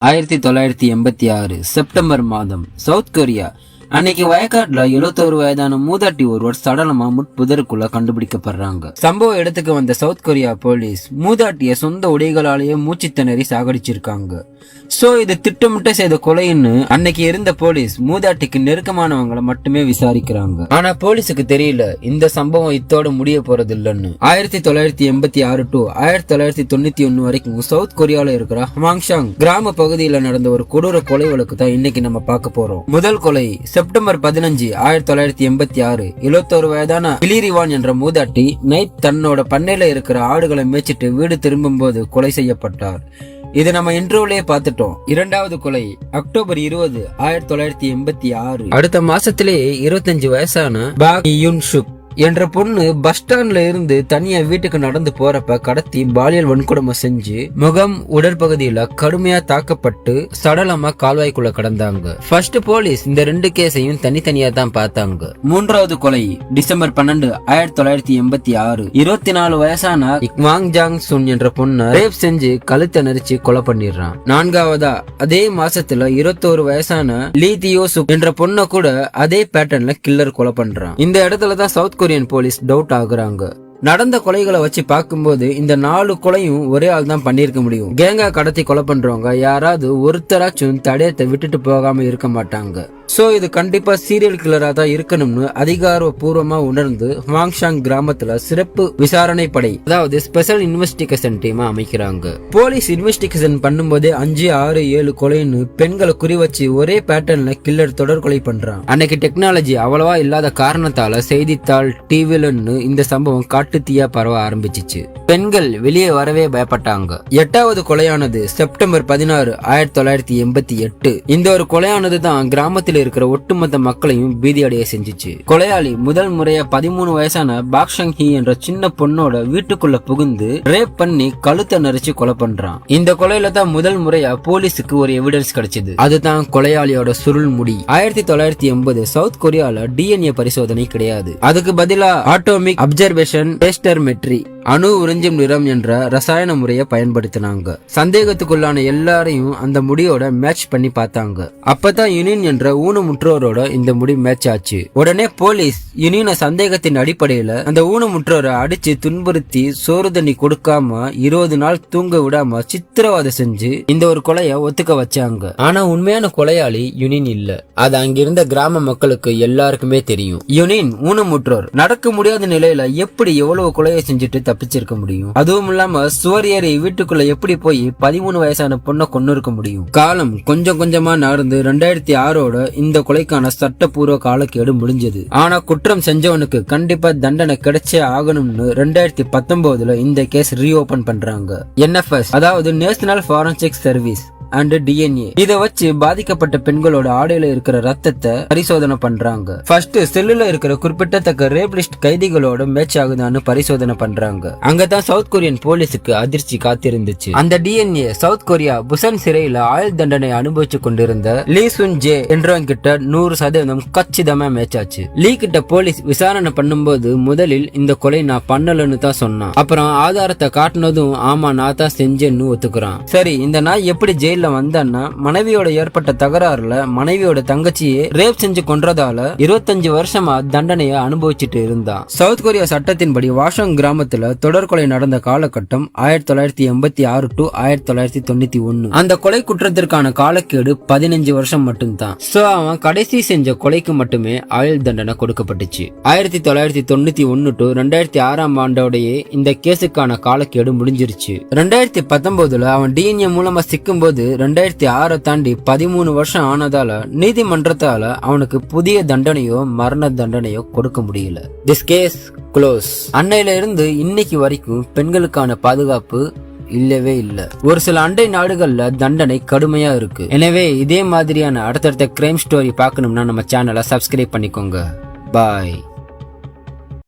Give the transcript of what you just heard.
1986 September மாதம் south Korea. அன்னைக்கு வயக்காட்டுல 71 வயதான மூதாட்டி ஒருவர் சடலமா முட்புதருக்குள்ள கண்டுபிடிக்கப்படுறாங்க. சம்பவ இடத்துக்கு வந்த சவுத் கொரியா போலீஸ் மூதாட்டிய சொந்த உடைகளாலேயே மூச்சு திணறி சாகடிச்சிருக்காங்க. சோ இது திட்டமிட்ட செய்த கொலைன்னு அன்னைக்கு இருந்த போலீஸ் மூதாட்டிக்கு நெருக்கமானவங்களை மட்டுமே விசாரிக்கிறாங்க. ஆனா போலீஸுக்கு தெரியல இந்த சம்பவம் இத்தோட முடிய போறது இல்லன்னு. 1986 to 1991 வரைக்கும் சவுத் கொரியால இருக்கிற ஹமாங்ஷாங் கிராம பகுதியில நடந்த ஒரு கொடூர கொலை வழக்கு தான் இன்னைக்கு நம்ம பார்க்க போறோம். முதல் கொலை செப்டம்பர் 15, 1986. 71 வயதான பிலிரிவான் என்ற மூதாட்டி நைட் தன்னோட பண்ணையில இருக்கிற ஆடுகளை மேய்ச்சிட்டு வீடு திரும்பும் போது கொலை செய்யப்பட்டார். இது நம்ம இன்ட்ரோவிலே பார்த்துட்டோம். இரண்டாவது கொலை அக்டோபர் 20, 1986. அடுத்த மாசத்திலேயே 25 வயசான பாக் யுன் ஷுக் என்ற பொண்ணு பஸ் ஸ்டாண்ட்ல இருந்து தனியா வீட்டுக்கு நடந்து போறப்ப கடத்தி பாலியல் வன்கொடுமை செஞ்சு முகம் உடற்பகுதியில கடுமையா தாக்கப்பட்டு சடலமா கால்வாய்க்குள்ள கடந்தாங்க. ஃபர்ஸ்ட் போலீஸ் இந்த 2 கேஸையும் தனித்தனியா தான் பார்த்தாங்க. மூன்றாவது கொலை டிசம்பர் 12, 1986. 24 வயசான இக்வாங் ஜாங் சுன் என்ற பொண்ணு ரேப் செஞ்சு கழுத்தை நெரிச்சு கொலை பண்ணிடுறான். நான்காவதா அதே மாசத்துல 21 வயசான லீ தியோ சுக் என்ற பொண்ணை கூட அதே பேட்டர்ன்ல கில்லர் கொலை பண்றான். இந்த இடத்துலதான் சவுத் கொரியன் போலீஸ் டவுட் ஆகுறாங்க. நடந்த கொலைகளை வச்சு பார்க்கும்போது இந்த 4 கொலையும் ஒரே ஆள் தான் பண்ணிருக்க முடியும். கேங்கா கடத்தி கொலை பண்றவங்க யாராவது ஒருத்தராச்சும் தடயத்தை விட்டுட்டு போகாம இருக்க மாட்டாங்க. சோ இது கண்டிப்பா சீரியல் கில்லரா தான் இருக்கணும்னு அதிகாரப்பூர்வமா உணர்ந்து ஹமாங்ஷாங் கிராமத்துல சிறப்பு விசாரணை படை, அதாவது ஸ்பெஷல் இன்வெஸ்டிகேஷன் டீமா அமைக்கிறாங்க. போலீஸ் இன்வெஸ்டிகேஷன் பண்ணும்போதே 5, 6, 7 கொலைன்னு பெண்களை குறி வச்சு ஒரே பேட்டர்ன்ல கில்லர் தொடர் கொலை பண்றான். அன்னைக்கு டெக்னாலஜி அவ்வளவா இல்லாத காரணத்தால செய்தித்தாள், டிவிலன்னு இந்த சம்பவம் காட்டுத்தீயா பரவ ஆரம்பிச்சிச்சு. பெண்கள் வெளியே வரவே பயப்பட்டாங்க. 8வது கொலையானது செப்டம்பர் 16, 1988. இந்த ஒரு கொலையானது தான் கிராமத்தில் இருக்கிற ஒட்டுமொத்த மக்களையும் பீதி அடைய செஞ்சிச்சு. கொலையாளி முதல் முறையா 13 வயசான பாக்ஷங் ஹி என்ற சின்ன பொண்ணோட வீட்டுக்குள்ள புகுந்து ரேப் பண்ணி கழுத்தை நெரிச்சு கொலை பண்றான். இந்த கொலையில தான் முதல் முறையா போலீஸுக்கு ஒரு எவிடன்ஸ் கிடைச்சது. அதுதான் கொலையாளியோட சுருள் முடி. 1980 சவுத் கொரியால டிஎன்ஏ பரிசோதனை கிடையாது. அதுக்கு பதிலா ஆட்டோமிக் அப்சர்வேஷன் டெஸ்டர்மெட்ரி, அணு உறிஞ்சும் நிறம் என்ற ரசாயன முறையை பயன்படுத்தினாங்க. சந்தேகத்துக்குள்ளான எல்லாரையும் அந்த முடியோட மேட்ச் பண்ணி பார்த்தாங்க. அப்பதான் யுனின் என்ற ஊனமுற்றோரோட இந்த முடி மேட்ச் ஆச்சு. உடனே போலீஸ் யுனின சந்தேகத்தின் அடிப்படையில அந்த ஊனமுற்றோரை அடிச்சு துன்புறுத்தி சோறு தண்ணி கொடுக்காம 20 நாள் தூங்க விடாம சித்திரவதை செஞ்சு இந்த ஒரு கொலைய ஒத்துக்க வச்சாங்க. ஆனா உண்மையான கொலையாளி யுனின் இல்ல. அது அங்கிருந்த கிராம மக்களுக்கு எல்லாருக்குமே தெரியும். யுனின் ஊனமுற்றோர், நடக்க முடியாத நிலையில எப்படி எவ்வளவு கொலையை செஞ்சுட்டு தப்பிச்சிருக்க முடியும்? அதுவும் இல்லாம சுவர் ஏறி வீட்டுக்குள்ள எப்படி போய் 13 வயசான பொண்ணை கொண்டு இருக்க முடியும்? காலம் கொஞ்சம் கொஞ்சமா நடந்து 2006ஓட இந்த கொலைக்கான சட்டப்பூர்வ காலக்கேடு முடிஞ்சது. ஆனா குற்றம் செஞ்சவனுக்கு கண்டிப்பா தண்டனை கிடைச்சே ஆகணும்னு 2019 இந்த கேஸ் ரீஓபன் பண்றாங்க. NFS, அதாவது national forensic service and DNA, இத வச்சு பாதிக்கப்பட்ட பெண்களோட ஆடையில இருக்கிற ரத்தத்தை பரிசோதனை பண்றாங்க. ஃபர்ஸ்ட் செல்லுல இருக்கிற குறிப்பிடத்தக்க ரேப் லிஸ்ட் கைதிகளோட மேட்ச் ஆகுதான்னு பரிசோதனை பண்றாங்க. அங்கதான் சவுத் கொரியன் போலீஸுக்கு அதிர்ச்சி காத்திருந்துச்சு. அந்த டிஎன்ஏ சவுத் கொரியா புசன் சிறையில ஆயுள் தண்டனை அனுபவிச்சு கொண்டிருந்த லீ சுன் ஜே என்றவங்க கிட்ட 100% கச்சிதமா மேட்ச் ஆச்சு. லீ கிட்ட போலீஸ் விசாரணை பண்ணும்போது முதலில் இந்த கொலை நான் பண்ணலன்னு தான் சொன்னான். அப்புறம் ஆதாரத்தை காட்டினதும் ஆமா நான் தான் செஞ்சேன்னு ஒத்துக்குறான். சரி, இந்த நாய் எப்படி ஜெயில வந்தன்னா மனைவியோட ஏற்பட்ட தகராறுல மனைவியோட தங்கச்சியே ரேப் செஞ்சு கொன்றதால 25 வருஷமா தண்டனையை அனுபவிச்சுட்டு இருந்தான். சவுத் கொரியா சட்டத்தின்படி வாஷங் கிராமத்துல தொடர்கொலை நடந்த காலகட்டம் 1986 to 1991. அந்த கொலை குற்றத்திற்கான காலக்கேடு 15 வருஷம் மட்டும்தான். சோ அவன் கடைசி செஞ்ச கொலைக்கு மட்டுமே ஆயுள் தண்டனை கொடுக்கப்பட்டுச்சு. 1991 to 2006 ஆண்டோடையே இந்த கேஸுக்கான காலக்கேடு முடிஞ்சிருச்சு. 2019 அவன் டிஎன்ஏ மூலமா சிக்கும் போது 2006 தாண்டி 13 வருஷம் ஆனதால நீதிமன்றத்தால அவனுக்கு புதிய தண்டனையோ மரண தண்டனையோ கொடுக்க முடியல. This case close. அன்னையில இருந்து இன்னைக்கு வரைக்கும் பெண்களுக்கான பாதுகாப்பு இல்லவே இல்ல. ஒரு சில அண்டை நாடுகள்ல தண்டனை கடுமையா இருக்கு. எனவே இதே மாதிரியான அடுத்தடுத்த கிரைம் ஸ்டோரி பார்க்கணும்னா நம்ம சேனலை சப்ஸ்கிரைப் பண்ணிக்கோங்க. பாய்.